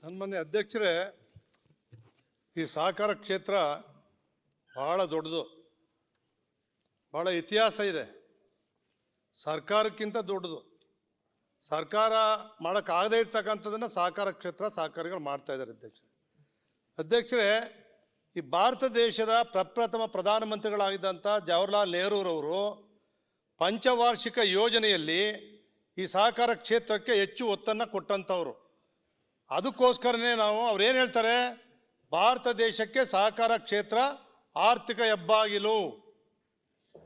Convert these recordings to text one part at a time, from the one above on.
ಸನ್ಮಾನ್ಯ ಅಧ್ಯಕ್ಷರೇ, ಈ ಸಹಕಾರ ಕ್ಷೇತ್ರ ಬಹಳ ದೊಡ್ಡದು, ಬಹಳ ಇತಿಹಾಸ ಇದೆ. ಸರ್ಕಾರಕ್ಕಿಂತ ದೊಡ್ಡದು. ಸರ್ಕಾರ ಮಾಡೋಕ್ಕಾಗದೇ ಇರ್ತಕ್ಕಂಥದ್ದನ್ನು ಸಹಕಾರ ಕ್ಷೇತ್ರ ಸಹಕಾರಿಗಳು ಮಾಡ್ತಾ ಇದ್ದಾರೆ. ಅಧ್ಯಕ್ಷರೇ, ಈ ಭಾರತ ದೇಶದ ಪ್ರಪ್ರಥಮ ಪ್ರಧಾನಮಂತ್ರಿಗಳಾಗಿದ್ದಂಥ ಜವಾಹರ್ಲಾಲ್ ನೆಹರೂರವರು ಪಂಚವಾರ್ಷಿಕ ಯೋಜನೆಯಲ್ಲಿ ಈ ಸಹಕಾರ ಕ್ಷೇತ್ರಕ್ಕೆ ಹೆಚ್ಚು ಒತ್ತನ್ನು ಕೊಟ್ಟಂಥವ್ರು. ಅದಕ್ಕೋಸ್ಕರನೇ ನಾವು ಅವ್ರೇನು ಹೇಳ್ತಾರೆ, ಭಾರತ ದೇಶಕ್ಕೆ ಸಹಕಾರ ಕ್ಷೇತ್ರ ಆರ್ಥಿಕ ಹೆಬ್ಬಾಗಿಲು.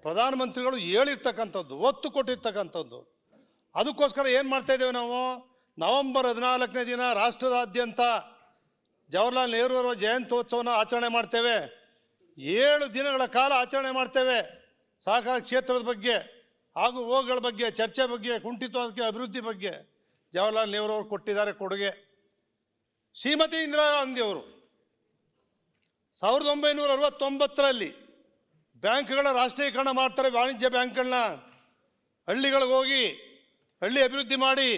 ಪ್ರಧಾನಮಂತ್ರಿಗಳು ಹೇಳಿರ್ತಕ್ಕಂಥದ್ದು, ಒತ್ತು ಕೊಟ್ಟಿರ್ತಕ್ಕಂಥದ್ದು. ಅದಕ್ಕೋಸ್ಕರ ಏನು ಮಾಡ್ತಾ ಇದ್ದೇವೆ ನಾವು, ನವೆಂಬರ್ 14ನೇ ದಿನ ರಾಷ್ಟ್ರದಾದ್ಯಂತ ಜವಾಹರ್ಲಾಲ್ ನೆಹರು ಅವರ ಜಯಂತ್ಯೋತ್ಸವನ ಆಚರಣೆ ಮಾಡ್ತೇವೆ. 7 ದಿನಗಳ ಕಾಲ ಆಚರಣೆ ಮಾಡ್ತೇವೆ. ಸಹಕಾರ ಕ್ಷೇತ್ರದ ಬಗ್ಗೆ, ಹಾಗೂ ಹೋಗುಗಳ ಬಗ್ಗೆ, ಚರ್ಚೆ ಬಗ್ಗೆ, ಕುಂಠಿತ ಅಭಿವೃದ್ಧಿ ಬಗ್ಗೆ ಜವಾಹರ್ಲಾಲ್ ನೆಹರು ಅವರು ಕೊಟ್ಟಿದ್ದಾರೆ ಕೊಡುಗೆ. ಶ್ರೀಮತಿ ಇಂದಿರಾ ಗಾಂಧಿ ಅವರು 1969ರಲ್ಲಿ ಬ್ಯಾಂಕ್ಗಳ ರಾಷ್ಟ್ರೀಕರಣ ಮಾಡ್ತಾರೆ. ವಾಣಿಜ್ಯ ಬ್ಯಾಂಕ್ಗಳನ್ನ ಹಳ್ಳಿಗಳಿಗೆ ಹೋಗಿ ಹಳ್ಳಿ ಅಭಿವೃದ್ಧಿ ಮಾಡಿ,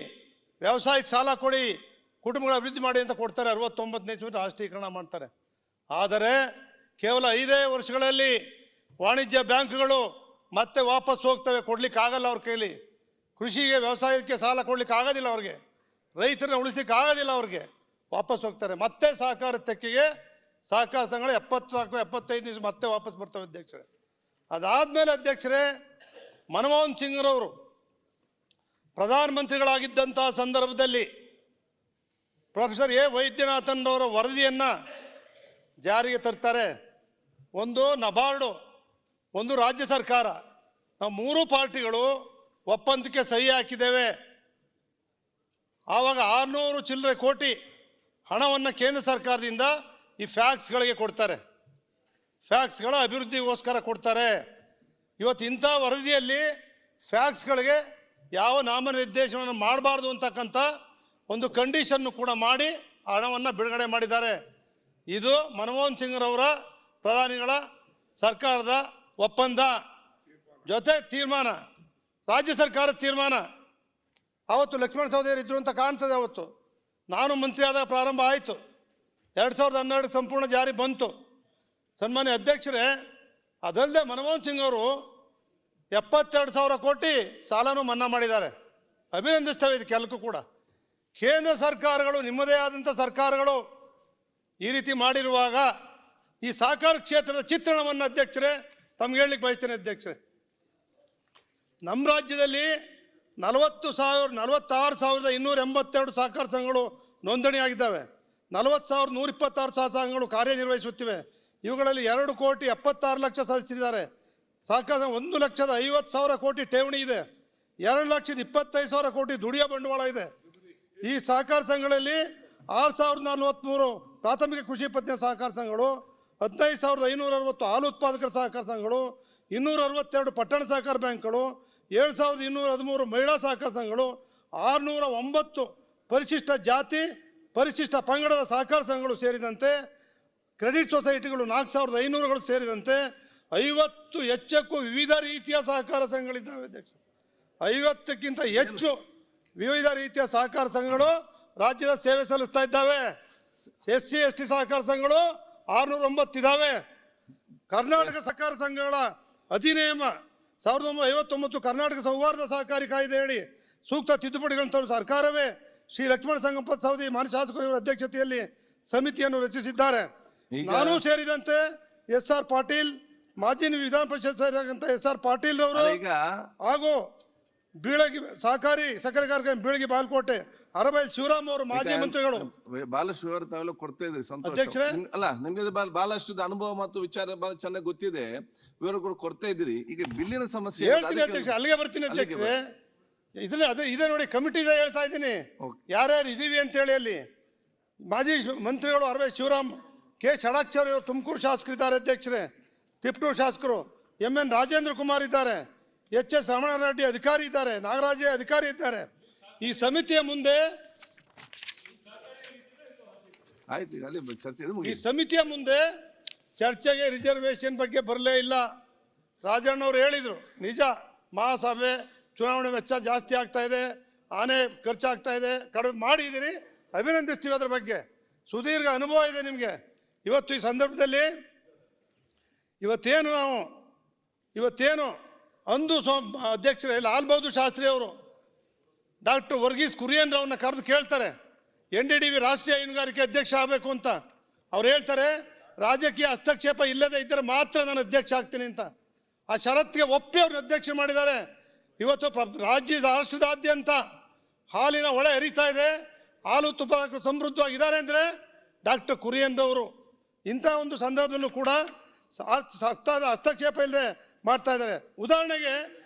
ವ್ಯವಸಾಯಕ್ಕೆ ಸಾಲ ಕೊಡಿ, ಕುಟುಂಬಗಳ ಅಭಿವೃದ್ಧಿ ಮಾಡಿ ಅಂತ ಕೊಡ್ತಾರೆ. 69ನೇ ಇಸ್ವಿಯಲ್ಲಿ ರಾಷ್ಟ್ರೀಕರಣ ಮಾಡ್ತಾರೆ. ಆದರೆ ಕೇವಲ 5 ವರ್ಷಗಳಲ್ಲಿ ವಾಣಿಜ್ಯ ಬ್ಯಾಂಕ್ಗಳು ಮತ್ತೆ ವಾಪಸ್ ಹೋಗ್ತವೆ. ಕೊಡ್ಲಿಕ್ಕೆ ಆಗಲ್ಲ ಅವ್ರ ಕೈಲಿ. ಕೃಷಿಗೆ, ವ್ಯವಸಾಯಕ್ಕೆ ಸಾಲ ಕೊಡ್ಲಿಕ್ಕೆ ಆಗೋದಿಲ್ಲ ಅವ್ರಿಗೆ. ರೈತರನ್ನ ಉಳಿಸ್ಲಿಕ್ಕೆ ಆಗೋದಿಲ್ಲ ಅವ್ರಿಗೆ. ವಾಪಸ್ ಹೋಗ್ತಾರೆ. ಮತ್ತೆ ಸಹಕಾರ ತೆಕ್ಕೆಗೆ ಸಹಕಾರ ಸಂಘಗಳು 74-75 ದಿವಸ ಮತ್ತೆ ವಾಪಸ್ ಬರ್ತವೆ ಅಧ್ಯಕ್ಷರೇ. ಅದಾದಮೇಲೆ ಅಧ್ಯಕ್ಷರೇ, ಮನಮೋಹನ್ ಸಿಂಗ್ರವರು ಪ್ರಧಾನಮಂತ್ರಿಗಳಾಗಿದ್ದಂಥ ಸಂದರ್ಭದಲ್ಲಿ ಪ್ರೊಫೆಸರ್ ಎ ವೈದ್ಯನಾಥನ್ ಅವರ ವರದಿಯನ್ನು ಜಾರಿಗೆ ತರ್ತಾರೆ. ಒಂದು ನಬಾರ್ಡು, ಒಂದು ರಾಜ್ಯ ಸರ್ಕಾರ, ನಾವು 3 ಪಾರ್ಟಿಗಳು ಒಪ್ಪಂದಕ್ಕೆ ಸಹಿ ಹಾಕಿದ್ದೇವೆ. ಆವಾಗ 600 ಚಿಲ್ಲರೆ ಕೋಟಿ ಹಣವನ್ನು ಕೇಂದ್ರ ಸರ್ಕಾರದಿಂದ ಈ ಫ್ಯಾಕ್ಸ್ಗಳಿಗೆ ಕೊಡ್ತಾರೆ. ಫ್ಯಾಕ್ಸ್ಗಳ ಅಭಿವೃದ್ಧಿಗೋಸ್ಕರ ಕೊಡ್ತಾರೆ. ಇವತ್ತು ಇಂಥ ವರದಿಯಲ್ಲಿ ಫ್ಯಾಕ್ಸ್ಗಳಿಗೆ ಯಾವ ನಾಮನಿರ್ದೇಶನವನ್ನು ಮಾಡಬಾರ್ದು ಅಂತಕ್ಕಂಥ ಒಂದು ಕಂಡೀಷನ್ನು ಕೂಡ ಮಾಡಿ ಹಣವನ್ನು ಬಿಡುಗಡೆ ಮಾಡಿದ್ದಾರೆ. ಇದು ಮನಮೋಹನ್ ಸಿಂಗ್ರವರ ಪ್ರಧಾನಿಗಳ ಸರ್ಕಾರದ ಒಪ್ಪಂದ ಜೊತೆ ತೀರ್ಮಾನ, ರಾಜ್ಯ ಸರ್ಕಾರದ ತೀರ್ಮಾನ. ಅವತ್ತು ಲಕ್ಷ್ಮಣ ಸವದಿಯವರು ಇದ್ರು ಅಂತ ಕಾಣ್ತದೆ. ಅವತ್ತು ನಾನು ಮಂತ್ರಿ ಆದಾಗ ಪ್ರಾರಂಭ ಆಯಿತು. 2012 ಸಂಪೂರ್ಣ ಜಾರಿ ಬಂತು. ಸನ್ಮಾನ್ಯ ಅಧ್ಯಕ್ಷರೇ, ಅದಲ್ಲದೆ ಮನಮೋಹನ್ ಸಿಂಗ್ ಅವರು 72,000 ಕೋಟಿ ಸಾಲನೂ ಮನ್ನಾ ಮಾಡಿದ್ದಾರೆ. ಅಭಿನಂದಿಸ್ತೇವೆ ಇದಕ್ಕೆಲ್ಲಕ್ಕೂ ಕೂಡ. ಕೇಂದ್ರ ಸರ್ಕಾರಗಳು, ನಿಮ್ಮದೇ ಆದಂಥ ಸರ್ಕಾರಗಳು ಈ ರೀತಿ ಮಾಡಿರುವಾಗ ಈ ಸಹಕಾರ ಕ್ಷೇತ್ರದ ಚಿತ್ರಣವನ್ನು ಅಧ್ಯಕ್ಷರೇ ತಮ್ಗೆ ಹೇಳಲಿಕ್ಕೆ ಬಯಸ್ತೇನೆ. ಅಧ್ಯಕ್ಷರೇ, ನಮ್ಮ ರಾಜ್ಯದಲ್ಲಿ 46,282 ಸಹಕಾರ ಸಂಘಗಳು ನೋಂದಣಿಯಾಗಿದ್ದಾವೆ. 40,126 ಸಹ ಸಂಘಗಳು ಕಾರ್ಯನಿರ್ವಹಿಸುತ್ತಿವೆ. ಇವುಗಳಲ್ಲಿ 2,76,00,000 ಸದಸ್ಯರಿದ್ದಾರೆ. ಸಹಕಾರ 1,50,000 ಕೋಟಿ ಠೇವಣಿ ಇದೆ. 2,25,000 ಕೋಟಿ ದುಡಿಯೋ ಬಂಡವಾಳ ಇದೆ. ಈ ಸಹಕಾರ ಸಂಘಗಳಲ್ಲಿ 6,043 ಪ್ರಾಥಮಿಕ ಕೃಷಿ ಪತ್ತಿನ ಸಹಕಾರ ಸಂಘಗಳು, 15,560 ಹಾಲು ಉತ್ಪಾದಕರ ಸಹಕಾರ ಸಂಘಗಳು, 262 ಪಟ್ಟಣ ಸಹಕಾರ ಬ್ಯಾಂಕ್ಗಳು, 7,213 ಮಹಿಳಾ ಸಹಕಾರ ಸಂಘಗಳು, 609 ಪರಿಶಿಷ್ಟ ಜಾತಿ ಪರಿಶಿಷ್ಟ ಪಂಗಡದ ಸಹಕಾರ ಸಂಘಗಳು ಸೇರಿದಂತೆ ಕ್ರೆಡಿಟ್ ಸೊಸೈಟಿಗಳು 4,500ಗಳು ಸೇರಿದಂತೆ 50 ಹೆಚ್ಚಕ್ಕೂ ವಿವಿಧ ರೀತಿಯ ಸಹಕಾರ ಸಂಘಗಳಿದ್ದಾವೆ. ಅಧ್ಯಕ್ಷ, 50ಕ್ಕಿಂತ ಹೆಚ್ಚು ವಿವಿಧ ರೀತಿಯ ಸಹಕಾರ ಸಂಘಗಳು ರಾಜ್ಯದ ಸೇವೆ ಸಲ್ಲಿಸ್ತಾ ಇದ್ದಾವೆ. SC ST ಸಹಕಾರ ಸಂಘಗಳು 609 ಇದ್ದಾವೆ. ಕರ್ನಾಟಕ ಸಹಕಾರ ಸಂಘಗಳ ಅಧಿನಿಯಮ 1959 ಕರ್ನಾಟಕ ಸೌಹಾರ್ದ ಸಹಕಾರಿ ಕಾಯ್ದೆಯಡಿ ಸೂಕ್ತ ತಿದ್ದುಪಡಿಗಳನ್ನು ತರುವ ಸರ್ಕಾರವೇ ಶ್ರೀ ಲಕ್ಷ್ಮಣ ಸಂಪತ್ ಸವದಿ ಮಾನ್ಯ ಶಾಸಕರು ಇವರ ಅಧ್ಯಕ್ಷತೆಯಲ್ಲಿ ಸಮಿತಿಯನ್ನು ರಚಿಸಿದ್ದಾರೆ. ನಾನು ಸೇರಿದಂತೆ SR ಪಾಟೀಲ್, ಮಾಜಿ ವಿಧಾನ ಪರಿಷತ್ ಸೇರಿದಂತ SR ಪಾಟೀಲ್ ಅವರು, ಹಾಗೂ ಬೀಳಗಿ ಸಹಕಾರಿ ಸಕ್ಕರೆ ಕಾರ್ಖಾನೆ ಬೀಳಗಿ ಬಾಲ್ಕೋಟೆ ಅರಬೈಲ್ ಶಿವರಾಮ್ ಅವರು ಮಾಜಿ ಮಂತ್ರಿಗಳು. ಬಹಳಷ್ಟು ವಿವರ ತಾವೆಲ್ಲ ಕೊಡ್ತಾ ಇದ್ರಿ, ಸಂತೋಷ. ಅಲ್ಲ, ನಿಮ್ಗೆ ಬಹಳಷ್ಟು ಅನುಭವ ಮತ್ತು ವಿಚಾರ ಬಹಳ ಚೆನ್ನಾಗಿ ಗೊತ್ತಿದೆ, ವಿವರಗಳು ಕೊಡ್ತಾ ಇದ್ದೀರಿ. ಈಗ ಬಿಲ್ಲಿನ ಸಮಸ್ಯೆ ಅಧ್ಯಕ್ಷ, ಅಲ್ಲಿಗೆ ಬರ್ತೀನಿ ಅಧ್ಯಕ್ಷರೇ. ಇದೇ ನೋಡಿ, ಕಮಿಟಿ ಇದೆ ಹೇಳ್ತಾ ಇದ್ದೀನಿ, ಯಾರ್ಯಾರು ಇದೀವಿ ಅಂತೇಳಿ. ಅಲ್ಲಿ ಮಾಜಿ ಮಂತ್ರಿಗಳು ಅರಬೈಲ್ ಶಿವರಾಮ್, ಕೆ ಷಡಾಕ್ಷರಿ ಅವರು ತುಮಕೂರು ಶಾಸಕರಿದ್ದಾರೆ ಅಧ್ಯಕ್ಷರೇ, ತಿಪ್ಟೂರು ಶಾಸಕರು, MN ರಾಜೇಂದ್ರ ಕುಮಾರ್ ಇದ್ದಾರೆ, HS ರಮಣಾರೆಡ್ಡಿ ಅಧಿಕಾರಿ ಇದ್ದಾರೆ, ನಾಗರಾಜ ಅಧಿಕಾರಿ ಇದ್ದಾರೆ. ಈ ಸಮಿತಿಯ ಮುಂದೆ ಚರ್ಚೆಗೆ ರಿಸರ್ವೇಷನ್ ಬಗ್ಗೆ ಬರಲೇ ಇಲ್ಲ. ರಾಜಣ್ಣವ್ರು ಹೇಳಿದರು, ನಿಜ, ಮಹಾಸಭೆ ಚುನಾವಣೆ ವೆಚ್ಚ ಜಾಸ್ತಿ ಆಗ್ತಾ ಇದೆ, ಆನೆ ಖರ್ಚಾಗ್ತಾ ಇದೆ, ಕಡಿಮೆ ಮಾಡಿದ್ದೀರಿ, ಅಭಿನಂದಿಸ್ತೀವಿ. ಅದ್ರ ಬಗ್ಗೆ ಸುದೀರ್ಘ ಅನುಭವ ಇದೆ ನಿಮಗೆ. ಇವತ್ತು ಈ ಸಂದರ್ಭದಲ್ಲಿ ಇವತ್ತೇನು ಅಂದು ಅಧ್ಯಕ್ಷರೇ ಲಾಲ್ ಬಹದ್ದೂರ್ ಶಾಸ್ತ್ರಿ ಅವರು ಡಾಕ್ಟರ್ ವರ್ಗೀಸ್ ಕುರಿಯನ್ ಅವ್ರನ್ನ ಕರೆದು ಕೇಳ್ತಾರೆ, NDDB ರಾಷ್ಟ್ರೀಯ ಹೈನುಗಾರಿಕೆ ಅಧ್ಯಕ್ಷ ಆಗಬೇಕು ಅಂತ. ಅವ್ರು ಹೇಳ್ತಾರೆ, ರಾಜಕೀಯ ಹಸ್ತಕ್ಷೇಪ ಇಲ್ಲದೆ ಇದ್ದರೆ ಮಾತ್ರ ನಾನು ಅಧ್ಯಕ್ಷ ಆಗ್ತೀನಿ ಅಂತ. ಆ ಷರತ್ತಿಗೆ ಒಪ್ಪಿ ಅವ್ರನ್ನ ಅಧ್ಯಕ್ಷ ಮಾಡಿದ್ದಾರೆ. ಇವತ್ತು ರಾಷ್ಟ್ರದಾದ್ಯಂತ ಹಾಲಿನ ಹೊಳೆ ಹರಿತಾ ಇದೆ, ಹಾಲು ತುಪ್ಪ ಸಮೃದ್ಧವಾಗಿದ್ದಾರೆ ಅಂದರೆ ಡಾಕ್ಟರ್ ಕುರಿಯನ್ ಅವರು. ಇಂಥ ಒಂದು ಸಂದರ್ಭದಲ್ಲೂ ಕೂಡ ಹಸ್ತಕ್ಷೇಪ ಇಲ್ಲದೆ ಮಾಡ್ತಾ ಇದ್ದಾರೆ. ಉದಾಹರಣೆಗೆ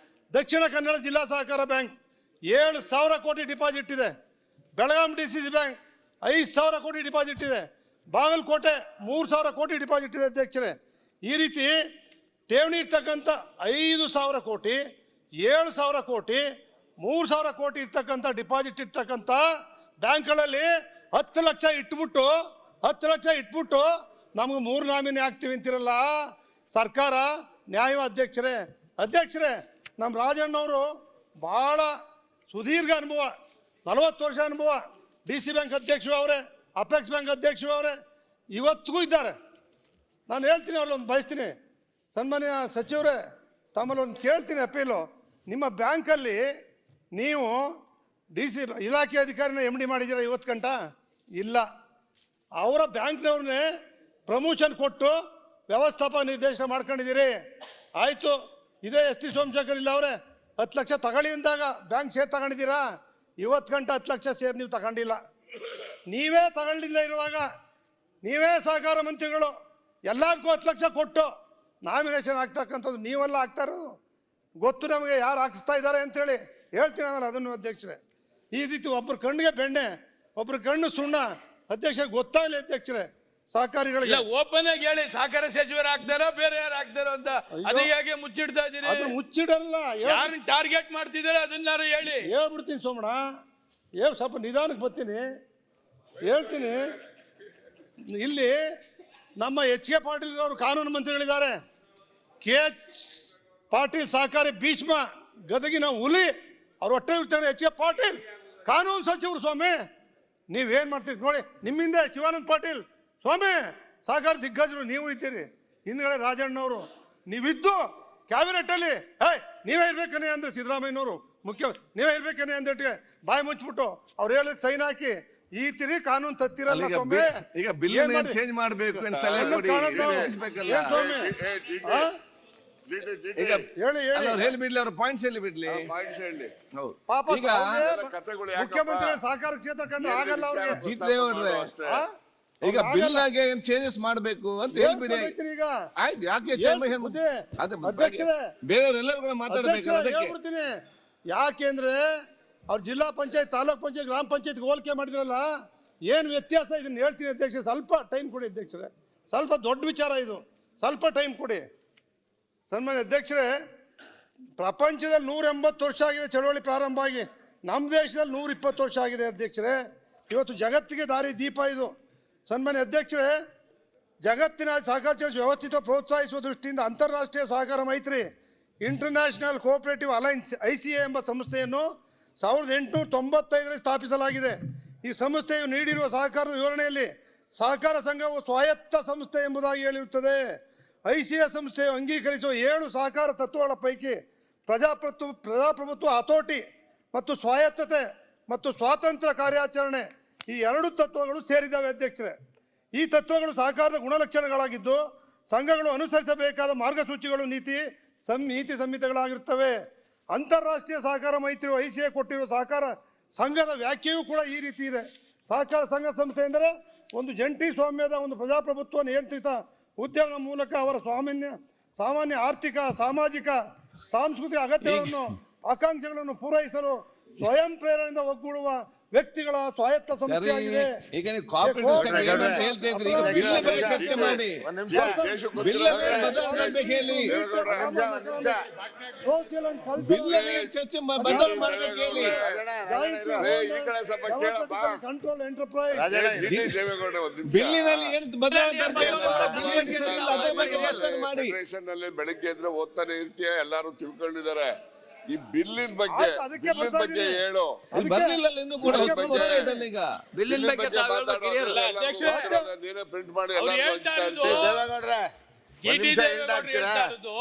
ದಕ್ಷಿಣ ಕನ್ನಡ ಜಿಲ್ಲಾ ಸಹಕಾರ ಬ್ಯಾಂಕ್ 7,000 ಕೋಟಿ ಡಿಪಾಸಿಟ್ ಇದೆ. ಬೆಳಗಾಂ DCC ಬ್ಯಾಂಕ್ 5,000 ಕೋಟಿ ಡಿಪಾಸಿಟ್ ಇದೆ. ಬಾಗಲಕೋಟೆ 3,000 ಕೋಟಿ ಡಿಪಾಸಿಟ್ ಇದೆ ಅಧ್ಯಕ್ಷರೇ. ಈ ರೀತಿ ಠೇವಣಿ ಇರ್ತಕ್ಕಂಥ 5,000 ಕೋಟಿ, 7,000 ಕೋಟಿ, 3,000 ಕೋಟಿ ಇರ್ತಕ್ಕಂಥ ಡಿಪಾಸಿಟ್ ಇರ್ತಕ್ಕಂಥ ಬ್ಯಾಂಕ್ಗಳಲ್ಲಿ 10 ಲಕ್ಷ ಇಟ್ಬಿಟ್ಟು ನಮ್ಗೆ 3 ನಾಮಿನಿ ಆಗ್ತೀವಿ ಅಂತಿರಲ್ಲ ಸರ್ಕಾರ. ನ್ಯಾಯ ಅಧ್ಯಕ್ಷರೇ ನಮ್ಮ ರಾಜಣ್ಣವರು ಭಾಳ ಸುದೀರ್ಘ ಅನುಭವ, 40 ವರ್ಷ ಅನುಭವ. DC ಬ್ಯಾಂಕ್ ಅಧ್ಯಕ್ಷರು ಅವರೇ, ಅಪೆಕ್ಸ್ ಬ್ಯಾಂಕ್ ಅಧ್ಯಕ್ಷರು ಅವರೇ, ಇವತ್ತಿಗೂ ಇದ್ದಾರೆ. ನಾನು ಹೇಳ್ತೀನಿ, ಅವ್ರಲ್ಲೊಂದು ಬಯಸ್ತೀನಿ, ಸನ್ಮಾನ್ಯ ಸಚಿವರೇ, ತಮ್ಮಲ್ಲಿ ಒಂದು ಕೇಳ್ತೀನಿ ಅಪೀಲು. ನಿಮ್ಮ ಬ್ಯಾಂಕಲ್ಲಿ ನೀವು DC ಇಲಾಖೆ ಅಧಿಕಾರಿನ MD ಮಾಡಿದ್ದೀರಾ ಇವತ್ತು ಗಂಟ? ಇಲ್ಲ. ಅವರ ಬ್ಯಾಂಕ್ನವ್ರನ್ನೇ ಪ್ರಮೋಷನ್ ಕೊಟ್ಟು ವ್ಯವಸ್ಥಾಪಕ ನಿರ್ದೇಶನ ಮಾಡ್ಕೊಂಡಿದ್ದೀರಿ. ಆಯಿತು, ಇದೇ ST ಸೋಮಶೇಖರ್ ಇಲ್ಲ ಅವರೇ 10 ಲಕ್ಷ ತಗೊಳ್ಳಿ ಅಂದಾಗ ಬ್ಯಾಂಕ್ ಶೇರ್ ತಗೊಂಡಿದ್ದೀರಾ? ಇವತ್ತು ಗಂಟೆ 10 ಲಕ್ಷ ಶೇರ್ ನೀವು ತಗೊಂಡಿಲ್ಲ. ನೀವೇ ತಗೊಳ್ಳಿಲ್ಲ ಇರುವಾಗ ನೀವೇ ಸಹಕಾರ ಮಂತ್ರಿಗಳು ಎಲ್ಲದಕ್ಕೂ 10 ಲಕ್ಷ ಕೊಟ್ಟು ನಾಮಿನೇಷನ್ ಆಗ್ತಕ್ಕಂಥದ್ದು ನೀವೆಲ್ಲ ಆಗ್ತಾ ಇರೋದು ಗೊತ್ತು ನಮಗೆ, ಯಾರು ಹಾಕಿಸ್ತಾ ಇದ್ದಾರೆ ಅಂತೇಳಿ ಹೇಳ್ತೀನಿ. ಆಮೇಲೆ ಅದನ್ನು ಅಧ್ಯಕ್ಷರೇ, ಈ ರೀತಿ ಒಬ್ಬರು ಕಣ್ಣಿಗೆ ಬೆಣ್ಣೆ, ಒಬ್ಬರು ಕಣ್ಣು ಸುಣ್ಣ ಅಧ್ಯಕ್ಷರಿಗೆ ಗೊತ್ತಾಗಲಿ ಅಧ್ಯಕ್ಷರೇ. ಸಹಕಾರಿಗಳಿಗೆ ಓಪನ್ ಆಗಿ ಹೇಳಿ, ಸಹಕಾರ ಸಚಿವರು ಆಗ್ತಾರೋ ಬೇರೆ ಯಾರು ಆಗ್ತಾರೋ ಅಂತ. ಅದು ಹೇಗೆ ಮುಚ್ಚಿಡ್ತಾ ಇದೀರಿ? ಅದು ಮುಚ್ಚಿಡಲ್ಲ, ಯಾರನ್ನ ಟಾರ್ಗೆಟ್ ಮಾಡ್ತಿದ್ದಾರೆ ಅದನ್ನಾರು ಹೇಳಿ. ಹೇಳ್ಬಿಡ್ತೀನಿ ಸೋಮಣ್ಣ, ಸ್ವಲ್ಪ ನಿಧಾನಕ್ಕೆ ಬರ್ತೀನಿ, ಹೇಳ್ತೀನಿ. ಇಲ್ಲಿ ನಮ್ಮ HK ಪಾಟೀಲ್ ಅವರು ಕಾನೂನು ಮಂತ್ರಿಗಳಿದ್ದಾರೆ, KH ಪಾಟೀಲ್ ಸಹಕಾರಿ ಭೀಷ್ಮ ಗದಗಿನ ಹುಲಿ, ಅವ್ರು ಹೊಟ್ಟೆ ಇರ್ತಾರೆ. HK ಪಾಟೀಲ್ ಕಾನೂನು ಸಚಿವರು. ಸ್ವಾಮಿ ನೀವೇನು ಮಾಡ್ತೀರಿ ನೋಡಿ, ನಿಮ್ಮಿಂದ ಶಿವಾನಂದ ಪಾಟೀಲ್ ಸ್ವಾಮಿ ಸಹಕಾರ ದಿಗ್ಗಜರು ನೀವು ಇದ್ದೀರಿ, ಹಿಂದ್ಗಡೆ ರಾಜಣ್ಣವರು ನೀವಿದ್ದು ಕ್ಯಾಬಿನೆಟ್ಟಲ್ಲಿ ನೀವೇ ಇರ್ಬೇಕನೇ ಅಂದರೆ ಸಿದ್ದರಾಮಯ್ಯನವರು ನೀವೇ ಇರ್ಬೇಕನೇ ಅಂದಟ್ಟಿಗೆ ಬಾಯಿ ಮುಚ್ಚಿಬಿಟ್ಟು ಅವ್ರು ಹೇಳಿದ್ ಸೈನ್ ಹಾಕಿ ಈ ತಿರಿ ಕಾನೂನು ತತ್ತಿರಲ್ಲ. ಈಗ ಬಿಲ್ ಚೇಂಜ್ ಮಾಡಬೇಕು ಹೇಳಿ ಬಿಡ್ಲಿ, ಅವ್ರ ಪಾಯಿಂಟ್ಸ್ ಹೇಳಿ ಬಿಡ್ಲಿ. ಪಾಪ ಮುಖ್ಯಮಂತ್ರಿ ಸಹಕಾರ ಕ್ಷೇತ್ರ ಕಂಡು ಆಗಲ್ಲ ಅವ್ರಿಗೆ. ಈಗ ಬಿಲ್ ಆಗಿ ಏನ್ ಚೇಂಜಸ್ ಮಾಡಬೇಕು ಅಂತ ಹೇಳ್ಬಿಡಿ. ಆಯ್ತು, ಯಾಕೆ ಬೇರೆಯವರೆಲ್ಲರೂ ಕೂಡ ಮಾತಾಡ್ಬೇಕು. ಯಾಕೆಂದ್ರೆ ಅವ್ರು ಜಿಲ್ಲಾ ಪಂಚಾಯತ್, ತಾಲೂಕ್ ಪಂಚಾಯತ್, ಗ್ರಾಮ ಪಂಚಾಯತ್ ಹೋಲಿಕೆ ಮಾಡಿದ್ರಲ್ಲ, ಏನು ವ್ಯತ್ಯಾಸ ಇದನ್ನ ಹೇಳ್ತೀನಿ ಅಧ್ಯಕ್ಷ. ಸ್ವಲ್ಪ ಟೈಮ್ ಕೊಡಿ ಅಧ್ಯಕ್ಷರೇ, ಸ್ವಲ್ಪ ದೊಡ್ಡ ವಿಚಾರ ಇದು, ಸ್ವಲ್ಪ ಟೈಮ್ ಕೊಡಿ. ಸನ್ಮಾನ್ಯ ಅಧ್ಯಕ್ಷರೇ, ಪ್ರಪಂಚದಲ್ಲಿ 180 ವರ್ಷ ಆಗಿದೆ ಚಳವಳಿ ಪ್ರಾರಂಭ ಆಗಿ, ನಮ್ಮ ದೇಶದಲ್ಲಿ 120 ವರ್ಷ ಆಗಿದೆ ಅಧ್ಯಕ್ಷರೇ. ಇವತ್ತು ಜಗತ್ತಿಗೆ ದಾರಿ ದೀಪ ಇದು. ಸನ್ಮಾನ್ಯ ಅಧ್ಯಕ್ಷರೇ, ಜಗತ್ತಿನ ಸಹಕಾರ ವ್ಯವಸ್ಥಿತ ಪ್ರೋತ್ಸಾಹಿಸುವ ದೃಷ್ಟಿಯಿಂದ ಅಂತಾರಾಷ್ಟ್ರೀಯ ಸಹಕಾರ ಮೈತ್ರಿ ಇಂಟರ್ನ್ಯಾಷನಲ್ ಕೋಆಪರೇಟಿವ್ ಅಲೈನ್ಸ್ ICA ಎಂಬ ಸಂಸ್ಥೆಯನ್ನು 1895ರಲ್ಲಿ ಸ್ಥಾಪಿಸಲಾಗಿದೆ. ಈ ಸಂಸ್ಥೆಯು ನೀಡಿರುವ ಸಹಕಾರದ ವಿವರಣೆಯಲ್ಲಿ ಸಹಕಾರ ಸಂಘವು ಸ್ವಾಯತ್ತ ಸಂಸ್ಥೆ ಎಂಬುದಾಗಿ ಹೇಳಿರುತ್ತದೆ. ICA ಸಂಸ್ಥೆಯು ಅಂಗೀಕರಿಸುವ 7 ಸಹಕಾರ ತತ್ವಗಳ ಪೈಕಿ ಪ್ರಜಾಪ್ರಭುತ್ವ, ಹತೋಟಿ ಮತ್ತು ಸ್ವಾಯತ್ತತೆ ಮತ್ತು ಸ್ವಾತಂತ್ರ್ಯ ಕಾರ್ಯಾಚರಣೆ ಈ 2 ತತ್ವಗಳು ಸೇರಿದ್ದಾವೆ ಅಧ್ಯಕ್ಷರೇ. ಈ ತತ್ವಗಳು ಸಹಕಾರದ ಗುಣಲಕ್ಷಣಗಳಾಗಿದ್ದು ಸಂಘಗಳು ಅನುಸರಿಸಬೇಕಾದ ಮಾರ್ಗಸೂಚಿಗಳು, ನೀತಿ ಸಂಹಿತೆಗಳಾಗಿರುತ್ತವೆ. ಅಂತಾರಾಷ್ಟ್ರೀಯ ಸಹಕಾರ ಮೈತ್ರಿ ICA ಕೊಟ್ಟಿರುವ ಸಹಕಾರ ಸಂಘದ ವ್ಯಾಖ್ಯೆಯೂ ಕೂಡ ಈ ರೀತಿ ಇದೆ. ಸಹಕಾರ ಸಂಘ ಸಂಸ್ಥೆ ಎಂದರೆ ಒಂದು ಜಂಟಿ ಸ್ವಾಮ್ಯದ ಒಂದು ಪ್ರಜಾಪ್ರಭುತ್ವ ನಿಯಂತ್ರಿತ ಉದ್ಯಮದ ಮೂಲಕ ಅವರ ಸಾಮಾನ್ಯ ಆರ್ಥಿಕ, ಸಾಮಾಜಿಕ, ಸಾಂಸ್ಕೃತಿಕ ಅಗತ್ಯಗಳನ್ನು, ಆಕಾಂಕ್ಷೆಗಳನ್ನು ಪೂರೈಸಲು ಸ್ವಯಂ ಪ್ರೇರಣೆಯಿಂದ ಒಗ್ಗೂಡುವ ವ್ಯಕ್ತಿಗಳ ಸ್ವಾಯತ್ತ ಸಂಸ್ಥೆಯಾಗಿದೆ. ಈಗ ನೀವು ಕೋಆಪರೇಟಿವ್ ಚರ್ಚೆ ಮಾಡಿ, ಕಂಟ್ರೋಲ್ ಎಂಟರ್ಪ್ರೈಸ್ ಬಿಲ್ಲಿನಲ್ಲಿ ಏನು ಬದಲಾವಣೆ ಬೆಳಿಗ್ಗೆ ಎದ್ರೆ ಓದ್ತಾನೆ ಇರ್ತೀಯ, ಎಲ್ಲಾರು ತಿಳ್ಕೊಂಡಿದ್ದಾರೆ. ಈ ಬಿಲ್ಲಿನ ಬಗ್ಗೆ ಅದಕ್ಕೆ ಬರ್ತಾ ಇದೀನಿ. ಹೇಳು. ಅಲ್ಲಿ ಬರ್ಲಿಲ್ಲ ಇನ್ನು ಕೂಡ ಅದಕ್ಕೆ ಹೊತ್ತು ಬರ್ತಾ ಇದ್ದಲ್ಲ ಈಗ. ಬಿಲ್ಲಿನ ಬಗ್ಗೆ ತಾವು ಹೇಳ್ಬೇಕು ಹಿರಿಯರು. ಅಧ್ಯಕ್ಷರೇ, ನೀನೇ ಪ್ರಿಂಟ್ ಮಾಡಿ ಅವ್ರು ಎಲ್ಲಾರ್ಗೂ ಹೇಳ್ತಾ ಹಂಚ್ತಾ ಇರೋದು- ಇರ್ತೀವಿ. ದೇವೇಗೌಡ್ರೆ ಜಿ ಟಿ ದೇವೇಗೌಡರು ಹೇಳ್ತಾ ಇರೋದು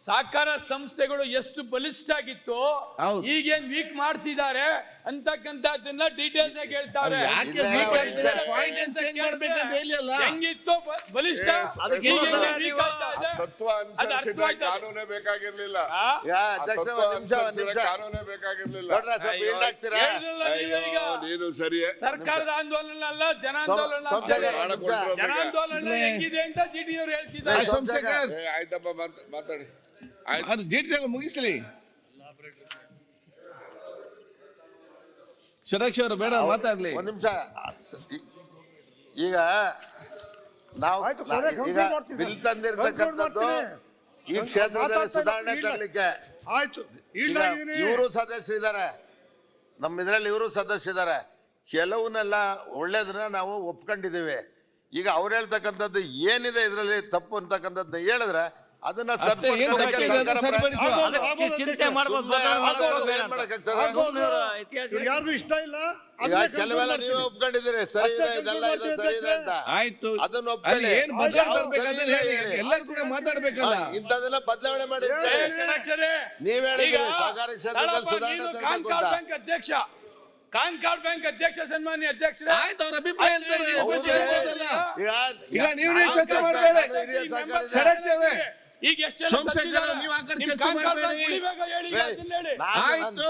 ಸಹಕಾರ ಸಂಸ್ಥೆಗಳು ಎಷ್ಟು ಬಲಿಷ್ಠ ಆಗಿತ್ತು ಹೌದು. ಈಗೇನ್ ವೀಕ್ ಮಾಡ್ತಿದ್ದಾರೆ ಅಂತಕ್ಕಂಥದ್ದನ್ನ ಡೀಟೇಲ್ಸ್ ಆಗಿ ಹೇಳ್ತಾರೆ. ಯಾಕೆ ಇಲ್ಲ, weak ಇಲ್ಲ, ಆಗ್ತಿದೆ? ಇಲ್ಲ. Point and change ಮಾಡ್ಬೇಕಂತ ಹೇಳಿ ಅಲ್ಲ. ಹೆಂಗಿತ್ತು ಬಲಿಷ್ಠ ಅದಕ್ಕೆ ಈಗ ಇನ್ನೊಂದ್ಸಲ weak ಆಗ್ತಾ ಇದೆ. ತತ್ವ ಅದು ಅನುಸರಿಸಿದ್ರೆ ಅರ್ಥವಾಯ್ತು. ಕಾನೂನೇ ಬೇಕಾಗಿರ್ಲಿಲ್ಲ. ಆ? ಯಾ ಆ ಅಧ್ಯಕ್ಷ ತತ್ವ ಒಂದ್ ನಿಮಿಷ ಅನುಸರಿಸಿದ್ರೆ ಕಾನೂನೇ ಬೇಕಾಗಿರ್ಲಿಲ್ಲ. ನೋಡ್ರ ಸ್ವಲ್ಪ ಹಿಂದಾಗ್ತೀರಾ ಹೇಳಿದ್ರಲ್ಲ ನೀವೇ ಈಗ. ನೀನು ಸರಿಯೇ. ಸರ್ಕಾರದ ಆಂದೋಲನ ಅಲ್ಲ ಜನಾಂದೋಲನ ಅಂತ. ಸೋಮಶೇಖರ್ ಒಂದ್ ನಿಮಿಷ. ಜನಾಂದೋಲನ ಹೆಂಗಿದೆ ಅಂತ ಜಿ ಟಿ ಅವರು ಹೇಳ್ತಿದ್ದಾರೆ. ಸೋಮಶೇಖರ್ ಆಯ್ತಪ್ಪ ಮಾತಾಡಿ. ಆಯ್ತು. ಅದು ಜೀಟಿ ಮುಗಿಸ್ಲಿ. ಶರಕ್ಷ ಅವರು ಬೇಡ ಮಾತಾಡ್ಲಿ. ಒಂದ್ ನಿಮಿಷ ಈಗ ನಾವು ಆಯ್ತು, ಕೊನೆ ಈಗ conclude ಮಾಡ್ತೀನಿ. ಬಿಲ್ ತಂದಿರ್ತಕ್ಕಂಥದ್ದು ಈ ಕ್ಷೇತ್ರದಲ್ಲಿ ಸುಧಾರಣೆ ತರಲಿಕ್ಕೆ ಆಯ್ತು ಈಗ ಇವರು ಸದಸ್ಯರಿದ್ದಾರೆ, ನಮ್ಮ ಇದರಲ್ಲಿ ಇವರು ಸದಸ್ಯರಿದ್ದಾರೆ. ಕೆಲವನ್ನೆಲ್ಲ ಒಳ್ಳೇದನ್ನ ನಾವು ಒಪ್ಕೊಂಡಿದ್ದೀವಿ. ಈಗ ಅವ್ರು ಹೇಳ್ತಕ್ಕಂಥದ್ದು ಏನಿದೆ ಇದರಲ್ಲಿ ತಪ್ಪು ಅಂತಕ್ಕಂಥದ್ದು ಹೇಳಿದ್ರೆ ಅದನ್ನ ಅಷ್ಟೇ, ಏನ್ ಸರಿಪಡಿಸಲಿಕ್ಕೆ ತಪ್ಪಿದೆ ಸರ್ಕಾರ ಅದನ್ನ ಸರಿಪಡಿಸುವ. ಅದಕ್ಕೆ ಚಿಂತೆ ಮಾಡ್ಬೋದು, ಬದಲಾವಣೆ ಮಾಡ್ಬೋದು ಏನ್ ಮಾಡಕ್ಕಾಗ್ತದೆ? ಯಾರಿಗೂ ಇಷ್ಟ ಇಲ್ಲ. ಈಗ ಅದನ್ನೇ ಕೆಲವೆಲ್ಲ conclude ನೀವೇ ಮಾಡ್ತೀನಿ. ಒಪ್ಕೊಂಡಿದ್ದೀರಿ, ಸರಿ ಇದೆ ಅಷ್ಟೇ ಇದೆಲ್ಲ ಇದು conclude ಸರಿ ಇದೆ ಅಂತ. ಆಯ್ತು, ಅದನ್ನ ಅಲ್ಲಿ ಒಪ್ಕೊಳ್ಳಿ. ಏನ್ ಬದಲಾವಣೆ ಯಾವ್ದು ಸರಿ ತರ್ಬೇಕು ಇದೆ ಹೇಳಿ. ಹೇಳಿ. ಎಲ್ಲರೂ ಕೂಡ ಮಾತಾಡ್ಬೇಕಲ್ಲ. ಇಂಥದೆಲ್ಲ ಬದಲಾವಣೆ ಮಾಡಿ ಅಂತ ಹೇಳಿ. ಕ್ಷಣಾಕ್ಷರೇ. ನೀವ್ ಹೇಳಿದ್ರಿ ಈಗ ಸಹಕಾರ ಕ್ಷೇತ್ರದಲ್ಲಿ ತಾಳಪ್ಪ, ಸುಧಾರಣೆ ನೀನು ತರಬೇಕು ಕಾನ್ಕಾರ್ಡ್ ಅಂತ. ಬ್ಯಾಂಕ್ ಅಧ್ಯಕ್ಷ, ಕಾನ್ಕಾರ್ಡ್ ಬ್ಯಾಂಕ್ ಅಧ್ಯಕ್ಷ, ಸನ್ಮಾನ್ಯ ಅಧ್ಯಕ್ಷರೇ. ಆಯ್ತು, ಅವ್ರ ಅಭಿಪ್ರಾಯ ಹೇಳ್ತಾರೆ. ಹೌದು. ಒಬ್ಬರು ಹೇಳ್ಬೋದಲ್ಲ. ಈಗ ನೀವು ನಾವು ಚರ್ಚೆ ಕಷ್ಟ ಮಾಡ್ಬೇಡಿ. ನಾನು ಹಿರಿಯ ಸಹಕಾರಿ ಷಡಕ್ಷ ಅವರೇ, ಈಗ ಎಷ್ಟು ಜನ ಸೋಮಶೇಖರ್ ಸತ್ತಿದ್ದಾರೆ? ನೀವು ಆ ಕಡೆ ನಿಮ್ ಚರ್ಚೆ ಕಾನ್ಕಾರ್ಡ್ ಬ್ಯಾಂಕ್ ಮಾಡ್ಬೇಡಿ. ಉಳಿಬೇಕು ಹೇಳಿ, ಅದನ್ನ ಹೇಳಿ. ಆಯ್ತು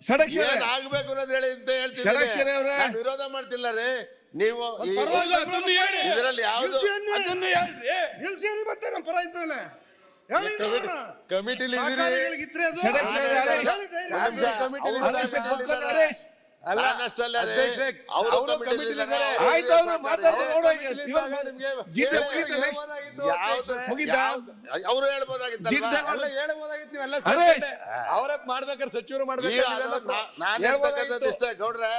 ಷಡಕ್ಷ ಏನ್ ಆಗ್ಬೇಕು ಅನ್ನೋದು ಹೇಳಿ ಅಂತ ಹೇಳ್ತೀನಿ. ಷಡಕ್ಷರೇ ಅವ್ರೆ. ನಾನು ವಿರೋಧ ಮಾಡ್ತಿಲ್ಲ ರೀ. ನೀವು ಈ- ಪರವಾಗಿಲ್ಲ, ಅದನ್ನ ಹೇಳಿ. ಇದರಲ್ಲಿ ಯಾವ್ದು ಅದನ್ನ ಹೇಳ್ರಿ. ನಿಲ್ಸಿ ಮತ್ತೆ ನಮ್ಮ ಪರ ಇದ್ಮೇಲೆ ಹೇಳಿ ನೋಡೋಣ. ಕಮಿಟಿಲಿ ಸಹಕಾರಿಗಳಿಗೆ ಇದ್ರೆ ಅದು- ಷಡಕ್ಷ ಅವರೇ, ಹರೀಶ್. ಹೇಳಿದೆ. ಹರೀಶ್ ಕೂತ್ಕೊಳ್ಳಿ, ಹರೀಶ್. ನಾನಷ್ಟಲ್ಲ ರೀ. ಅವರು ಕಮಿಟಿಲಿದ್ದಾರೆ. ಆಯ್ತು, ಅವ್ರು ಮಾತಾಡ್ಬೋದು ನೋಡು ಈಗ. ಇವಾಗ ಜೀತ ಹೇಳಿ. ಮುಗೀತಾ next? ಯಾವ್ದು ಮುಗೀತಾ? ಅವರು ಹೇಳ್ಬೋದಾಗಿತ್ತಲ್ವಾ? ಜೀತ ಹರೀಶ್, ಅವರೇ ಮಾಡ್ಬೇಕಾದ್ರೆ ಸಚಿವರು ಈಗ ಮಾಡ್ಬೇಕು. ಅದು ನಾನು ಹೇಳ್ತಕ್ಕಂಥದ್ದು ಇಷ್ಟೇ ಗೌಡ್ರೆ.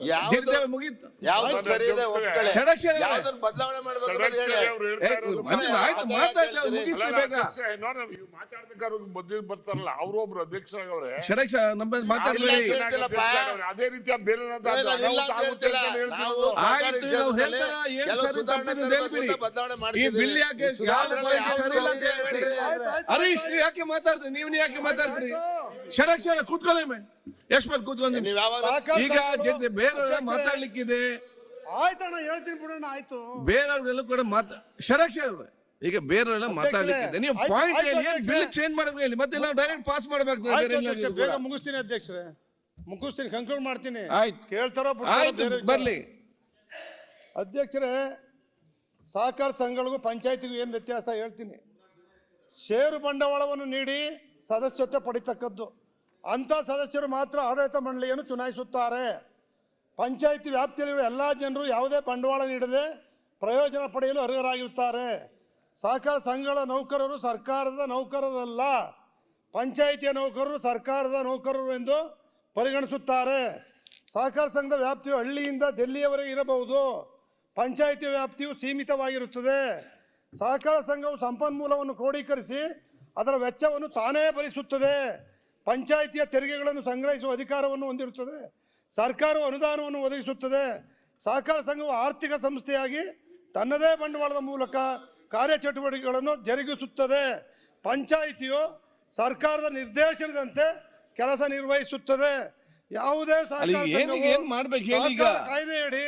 ಯಾವ್ದು ಜೀತ ಮುಗೀತು. ಯಾವ್ದು ಸರಿ ಇದೆ ಒಪ್ಕೊಳ್ಳಿ. ಷಡಕ್ಷರ ಅವರೇ. ಯಾವ್ದನ್ನ ಬದಲಾವಣೆ ಮಾಡ್ಬೇಕು ಅನ್ನೋದು ಹೇಳಿ. ಆಯ್ತು, ಮಾತಾಡ್ಲಿ, ಅವ್ರು ಮುಗಿಸ್ಲಿ ಬೇಗ. ಮಾತಾಡ್ಬೇಕಾದ್ರೆ ಮೊದಲು ಬರ್ತಾರಲ್ಲ ಅವರು ಒಬ್ರು ಅಧ್ಯಕ್ಷರಾಗವ್ರೆ. ಷಡಕ್ಷ ನಮ್ಮ ಮಾತಾಡ್ಬೇಡಿ. ಹೇಳ್ತಿಲ್ಲಪ್ಪ. ಅದೇ ರೀತಿ ಬೇರೆ ಇಲ್ಲ ಅಂತ ಹೇಳ್ತಿಲ್ಲ. ನಾವು ಸಹಕಾರಿ ಆಯ್ತು, ನಾವು ಕ್ಷೇತ್ರದಲ್ಲಿ ಹೇಳ್ತಾರ ಏನ್ ಕೆಲವು ಸರಿ ಸುಧಾರಣೆ ತಪ್ಪಿದೆ ತರಬೇಕು ಹೇಳ್ಬಿಡಿ. ಅಂತ ಬದಲಾವಣೆ ಈ ಮಾಡ್ತಿದ್ದೀವಿ. ಬಿಲ್ ಯಾಕೆ ಅದ್ರಲ್ಲಿ ಯಾವ್ದು ಸರಿ ಇಲ್ಲ ಅಂತ ಸರಿ ಇದೆ ಹೇಳ್ಬಿಡಿ. ಹೇಳ್ಬಿಡಿ. ಹರೀಶ್, ನೀವು ಯಾಕೆ ಮಾತಾಡ್ತೀರಿ? ನೀವು ಯಾಕೆ ಮಾತಾಡ್ತೀರಿ? ಷಡಕ್ಷರ ಕೂತ್ಕೊಳ್ಳಿ ಮೇ. ಯಶ್ವಂತ್ ಕೂತ್ಕೊಂಡು ನೀವ್ ಯಾವಾಗ ಈಗ ಜೊತೆ ಬೇರೆಯವ್ರ ಮಾತಾಡ್ಲಿಕ್ಕಿದೆ. ಆಯ್ತಣ್ಣ ಹೇಳ್ತೀನಿ ಬಿಡೋಣ. ಆಯ್ತು ಬೇರೆಯವ್ರಿಗೆಲ್ಲ ಕೂಡ ಷಡಕ್ಷರ ಈಗ ಬೇರೆಯವರೆಲ್ಲ ಮಾತಾಡ್ಲಿಕ್ಕಿದೆ. ನೀವು ಆಯ್ತು, ಪಾಯಿಂಟ್ ಆಯ್ತು, ಹೇಳಿ, ಏನ್ ಅಧ್ಯಕ್ಷರೇ. ಬಿಲ್ ಚೇಂಜ್ ಮಾಡಬೇಕು ಹೇಳಿ. ಮತ್ತೆ ನಾವು ಡೈರೆಕ್ಟ್ ಪಾಸ್ ಮಾಡಬೇಕು. ಆಯ್ತು ಅಧ್ಯಕ್ಷರೇ, ಬೇಗ ಮುಗಿಸ್ತೀನಿ ಅಧ್ಯಕ್ಷರೇ, ಮುಗಿಸ್ತೀನಿ, ಕಂಕ್ಲೂಡ್ ಮಾಡ್ತೀನಿ. ಆಯ್ತು. ಕೇಳ್ತಾರೋ ಬಿಡ್ತಾರೋ ಆಯ್ತು, ಬೇರೆ ವಿಚಾರ. ಬರ್ಲಿ. ಅಧ್ಯಕ್ಷರೇ, ಸಹಕಾರ ಸಂಘಗಳಿಗೂ ಪಂಚಾಯತಿಗೂ ಏನು ವ್ಯತ್ಯಾಸ ಹೇಳ್ತೀನಿ. ಷೇರು ಬಂಡವಾಳವನ್ನು ನೀಡಿ ಸದಸ್ಯತ್ವ ಪಡಿತಕ್ಕದ್ದು. ಅಂಥ ಸದಸ್ಯರು ಮಾತ್ರ ಆಡಳಿತ ಮಂಡಳಿಯನ್ನು ಚುನಾಯಿಸುತ್ತಾರೆ. ಪಂಚಾಯತಿ ವ್ಯಾಪ್ತಿಯಲ್ಲಿರುವ ಎಲ್ಲ ಜನರು ಯಾವುದೇ ಬಂಡವಾಳ ನೀಡದೆ ಪ್ರಯೋಜನ ಪಡೆಯಲು ಅರ್ಹರಾಗಿರುತ್ತಾರೆ. ಸಹಕಾರ ಸಂಘಗಳ ನೌಕರರು ಸರ್ಕಾರದ ನೌಕರರಲ್ಲ, ಪಂಚಾಯಿತಿಯ ನೌಕರರು ಸರ್ಕಾರದ ನೌಕರರು ಎಂದು ಪರಿಗಣಿಸುತ್ತಾರೆ. ಸಹಕಾರ ಸಂಘದ ವ್ಯಾಪ್ತಿಯು ಹಳ್ಳಿಯಿಂದ ದಿಲ್ಲಿಯವರೆಗೆ ಇರಬಹುದು. ಪಂಚಾಯಿತಿ ವ್ಯಾಪ್ತಿಯು ಸೀಮಿತವಾಗಿರುತ್ತದೆ. ಸಹಕಾರ ಸಂಘವು ಸಂಪನ್ಮೂಲವನ್ನು ಕ್ರೋಢೀಕರಿಸಿ ಅದರ ವೆಚ್ಚವನ್ನು ತಾನೇ ಭರಿಸುತ್ತದೆ. ಪಂಚಾಯಿತಿಯ ತೆರಿಗೆಗಳನ್ನು ಸಂಗ್ರಹಿಸುವ ಅಧಿಕಾರವನ್ನು ಹೊಂದಿರುತ್ತದೆ. ಸರ್ಕಾರವು ಅನುದಾನವನ್ನು ಒದಗಿಸುತ್ತದೆ. ಸಹಕಾರ ಸಂಘವು ಆರ್ಥಿಕ ಸಂಸ್ಥೆಯಾಗಿ ತನ್ನದೇ ಬಂಡವಾಳದ ಮೂಲಕ ಕಾರ್ಯಚಟುವಟಿಕೆಗಳನ್ನು ಜರುಗಿಸುತ್ತದೆ. ಪಂಚಾಯಿತಿಯು ಸರ್ಕಾರದ ನಿರ್ದೇಶನದಂತೆ ಕೆಲಸ ನಿರ್ವಹಿಸುತ್ತದೆ. ಯಾವುದೇ ಸಹಕಾರ ಏನ್ ಮಾಡ್ಬೇಕು ಹೇಳಿ ಈಗ. ಕಾಯ್ದೆಯಡಿ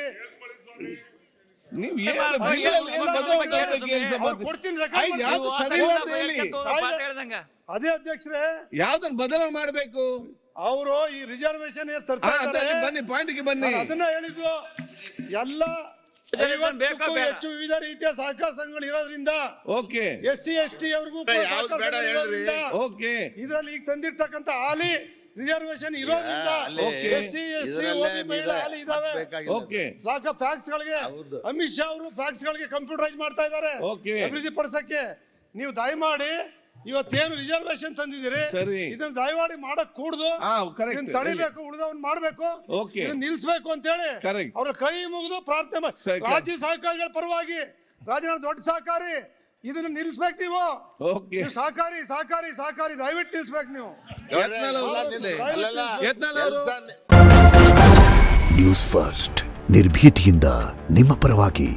ನೀವು ಏನು ಬಿಲ್ಲಲ್ಲಿ ಏನು ಬದಲಾವಣೆ ತರ್ಬೇಕು ಹೇಳಿ ಸಭಾಧ್ಯಕ್ಷ. ಕೊಡ್ತೀನಿ, ಆಯ್ತು, ಯಾವ್ದು ಸರಿ ಇಲ್ಲ ಅಂತ ಹೇಳಿ. ಅದೇ ಅಧ್ಯಕ್ಷರೇ, ಯಾವ್ದನ್ನ ಬದಲಾವಣೆ ಮಾಡ್ಬೇಕು? ಅವರು ಈ ರಿಸರ್ವೇಶನ್ ತರ್ತಾ ಇದ್ದಾರೆ. ಬನ್ನಿ, ಪಾಯಿಂಟ್ಗೆ ಬನ್ನಿ. ಅದನ್ನ ಹೇಳಿದ್ದು ಎಲ್ಲ 50ಕ್ಕೂ ಹೆಚ್ಚು ವಿವಿಧ ರೀತಿಯ ಸಹಕಾರ ಸಂಘಗಳು ಇರೋದ್ರಿಂದ ಓಕೆ, SC ST ಅವ್ರಿಗೂ ಯಾವ್ದು ಬೇಡ ಹೇಳ್ರಿ. ಓಕೆ. ಇದರಲ್ಲಿ ಈಗ ತಂದಿರ್ತಕ್ಕಂಥ ಹಾಲಿ ರಿಸರ್ವೇಶನ್ ಇರೋದ್ರಿಂದ Okay. SC ST OB ಮಹಿಳಾ ಹಾಲಿ ಇದಾವೆ. ಓಕೆ, ಸಾಕ ಫ್ಯಾಕ್ಸ್ ಗಳಿಗೆ ಅಮಿತ್ ಶಾ ಅವರು ಫ್ಯಾಕ್ಸ್ ಗಳಿಗೆ ಕಂಪ್ಯೂಟರೈಸ್ ಮಾಡ್ತಾ ಇದ್ದಾರೆ Okay. ಅಭಿವೃದ್ಧಿ ಪಡಿಸಕ್ಕೆ. ನೀವು ದಯಮಾಡಿ ಇವತ್ತೇನು ರಿಸರ್ವೇಶನ್ ತಂದಿದ್ದೀರಿ ಸರಿ. ಇದನ್ನ ದಯಮಾಡಿ ಮಾಡಕ್ ಕೂಡ್ದು correct. ಇದನ್ನ ತಡಿಬೇಕು, ಉಳಿದವನ್ನ ಮಾಡ್ಬೇಕು, Okay. ಇದನ್ನ ನಿಲ್ಸ್ಬೇಕು ಅಂತ ಹೇಳಿ Correct. ಅವ್ರ ಕೈ ಮುಗಿದು ಪ್ರಾರ್ಥನೆ ಸರಿ. ರಾಜ್ಯ ಸಹಕಾರಿಗಳ ಪರವಾಗಿ ರಾಜ್ಯದ ದೊಡ್ಡ ಸಹಕಾರಿ ಇದನ್ನ ನಿಲ್ಸ್ಬೇಕು ನೀವು. ಓಕೆ ನೀವು ಸಹಕಾರಿ ದಯವಿಟ್ಟು ನಿಲ್ಸ್ಬೇಕು ನೀವು. ಯತ್ನಾಳ್ ಅವರು- ಅಲ್ಲಲ್ಲ, ಯತ್ನಾಳ್ ಅವರು- ಕೆಲ್ಸ ನ್ಯೂಸ್ ಫಸ್ಟ್ ನಿರ್ಭೀತಿಯಿಂದ ನಿಮ್ಮ ಪರವಾಗಿ.